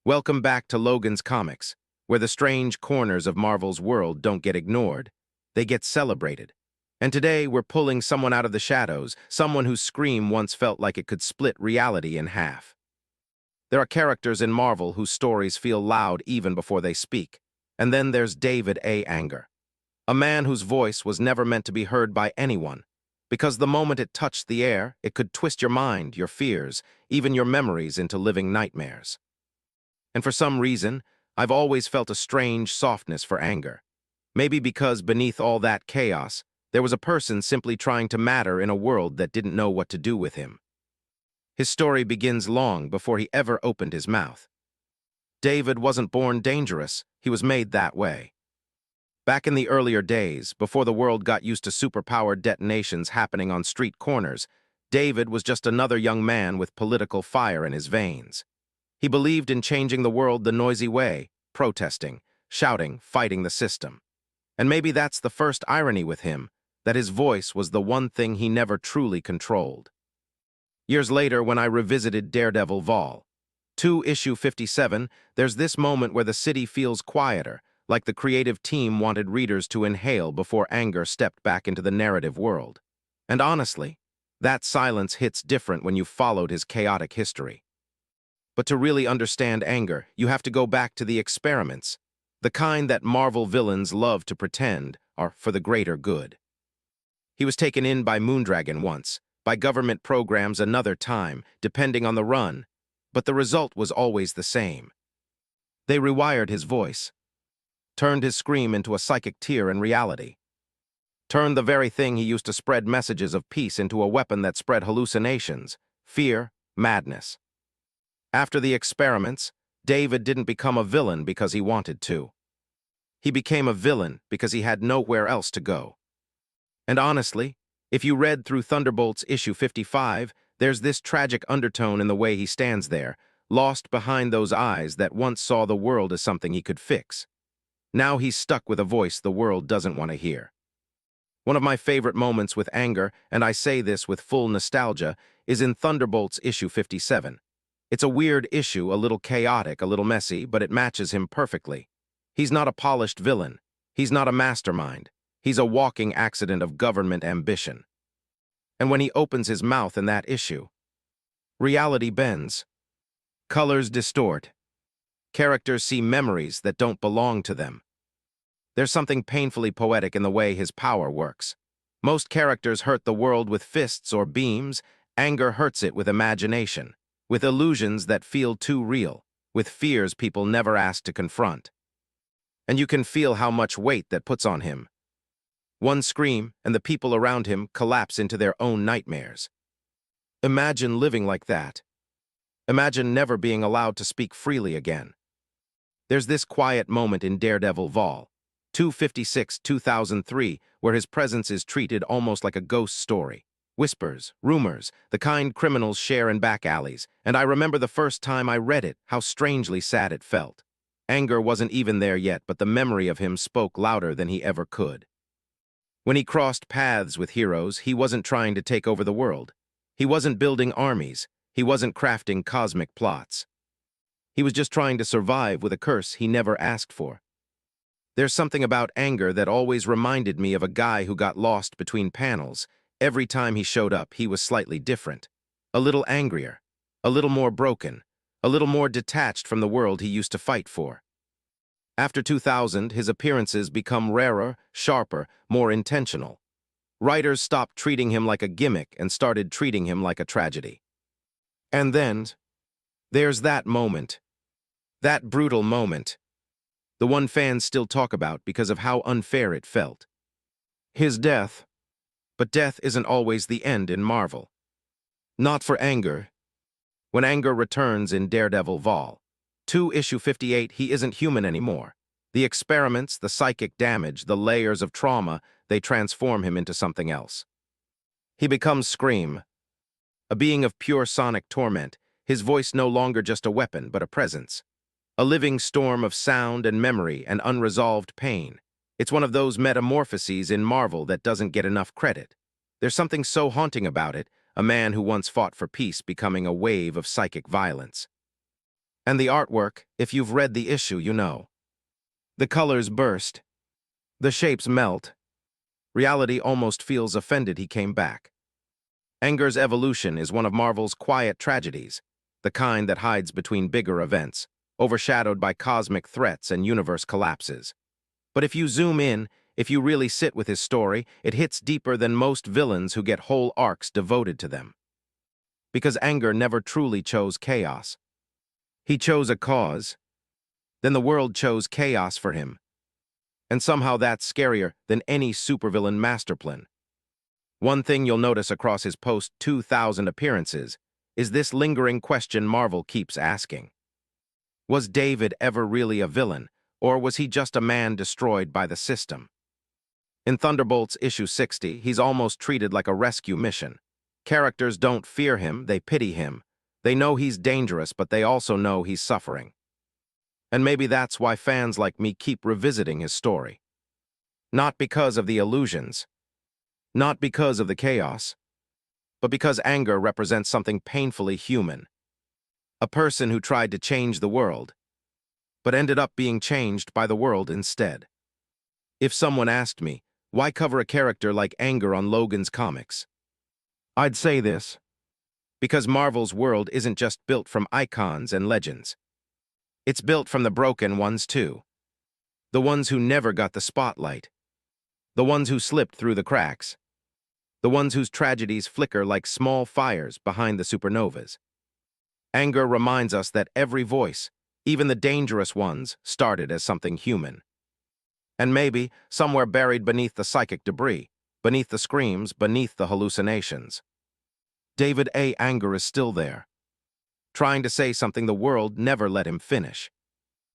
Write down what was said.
Welcome back to Logan's Comics, where the strange corners of Marvel's world don't get ignored. They get celebrated. And today, we're pulling someone out of the shadows, someone whose scream once felt like it could split reality in half. There are characters in Marvel whose stories feel loud even before they speak. And then there's David A. Angar, a man whose voice was never meant to be heard by anyone, because the moment it touched the air, it could twist your mind, your fears, even your memories into living nightmares. And for some reason, I've always felt a strange softness for Angar. Maybe because beneath all that chaos, there was a person simply trying to matter in a world that didn't know what to do with him. His story begins long before he ever opened his mouth. David wasn't born dangerous, he was made that way. Back in the earlier days, before the world got used to superpowered detonations happening on street corners, David was just another young man with political fire in his veins. He believed in changing the world the noisy way, protesting, shouting, fighting the system. And maybe that's the first irony with him, that his voice was the one thing he never truly controlled. Years later, when I revisited Daredevil Vol. 2 issue 57, there's this moment where the city feels quieter, like the creative team wanted readers to inhale before Angar stepped back into the narrative world. And honestly, that silence hits different when you've followed his chaotic history. But to really understand Angar, you have to go back to the experiments, the kind that Marvel villains love to pretend are for the greater good. He was taken in by Moondragon once, by government programs another time, depending on the run, but the result was always the same. They rewired his voice, turned his scream into a psychic tear in reality, turned the very thing he used to spread messages of peace into a weapon that spread hallucinations, fear, madness. After the experiments, David didn't become a villain because he wanted to. He became a villain because he had nowhere else to go. And honestly, if you read through Thunderbolts issue 55, there's this tragic undertone in the way he stands there, lost behind those eyes that once saw the world as something he could fix. Now he's stuck with a voice the world doesn't want to hear. One of my favorite moments with Angar, and I say this with full nostalgia, is in Thunderbolts issue 57. It's a weird issue, a little chaotic, a little messy, but it matches him perfectly. He's not a polished villain. He's not a mastermind. He's a walking accident of government ambition. And when he opens his mouth in that issue, reality bends. Colors distort. Characters see memories that don't belong to them. There's something painfully poetic in the way his power works. Most characters hurt the world with fists or beams. Angar hurts it with imagination, with illusions that feel too real, with fears people never asked to confront. And you can feel how much weight that puts on him. One scream, and the people around him collapse into their own nightmares. Imagine living like that. Imagine never being allowed to speak freely again. There's this quiet moment in Daredevil Vol. 256-2003, where his presence is treated almost like a ghost story. Whispers, rumors, the kind criminals share in back alleys, and I remember the first time I read it, how strangely sad it felt. Angar wasn't even there yet, but the memory of him spoke louder than he ever could. When he crossed paths with heroes, he wasn't trying to take over the world. He wasn't building armies. He wasn't crafting cosmic plots. He was just trying to survive with a curse he never asked for. There's something about Angar that always reminded me of a guy who got lost between panels. Every time he showed up, he was slightly different. A little angrier, a little more broken, a little more detached from the world he used to fight for. After 2000, his appearances become rarer, sharper, more intentional. Writers stopped treating him like a gimmick and started treating him like a tragedy. And then, there's that moment. That brutal moment. The one fans still talk about because of how unfair it felt. His death. But death isn't always the end in Marvel. Not for Angar. When Angar returns in Daredevil Vol. 2 issue 58, he isn't human anymore. The experiments, the psychic damage, the layers of trauma, they transform him into something else. He becomes Scream, a being of pure sonic torment, his voice no longer just a weapon, but a presence. A living storm of sound and memory and unresolved pain. It's one of those metamorphoses in Marvel that doesn't get enough credit. There's something so haunting about it, a man who once fought for peace becoming a wave of psychic violence. And the artwork, if you've read the issue, you know. The colors burst. The shapes melt. Reality almost feels offended he came back. Angar's evolution is one of Marvel's quiet tragedies, the kind that hides between bigger events, overshadowed by cosmic threats and universe collapses. But if you zoom in, if you really sit with his story, it hits deeper than most villains who get whole arcs devoted to them. Because Angar never truly chose chaos. He chose a cause. Then the world chose chaos for him. And somehow that's scarier than any supervillain masterplan. One thing you'll notice across his post-2000 appearances is this lingering question Marvel keeps asking. Was David ever really a villain, or was he just a man destroyed by the system? In Thunderbolts issue 60, he's almost treated like a rescue mission. Characters don't fear him, they pity him. They know he's dangerous, but they also know he's suffering. And maybe that's why fans like me keep revisiting his story. Not because of the illusions, not because of the chaos, but because Angar represents something painfully human. A person who tried to change the world, but ended up being changed by the world instead. If someone asked me, why cover a character like Angar on Logan's comics? I'd say this. Because Marvel's world isn't just built from icons and legends. It's built from the broken ones too. The ones who never got the spotlight. The ones who slipped through the cracks. The ones whose tragedies flicker like small fires behind the supernovas. Angar reminds us that every voice, even the dangerous ones, started as something human. And maybe, somewhere buried beneath the psychic debris, beneath the screams, beneath the hallucinations, David A. Angar is still there, trying to say something the world never let him finish.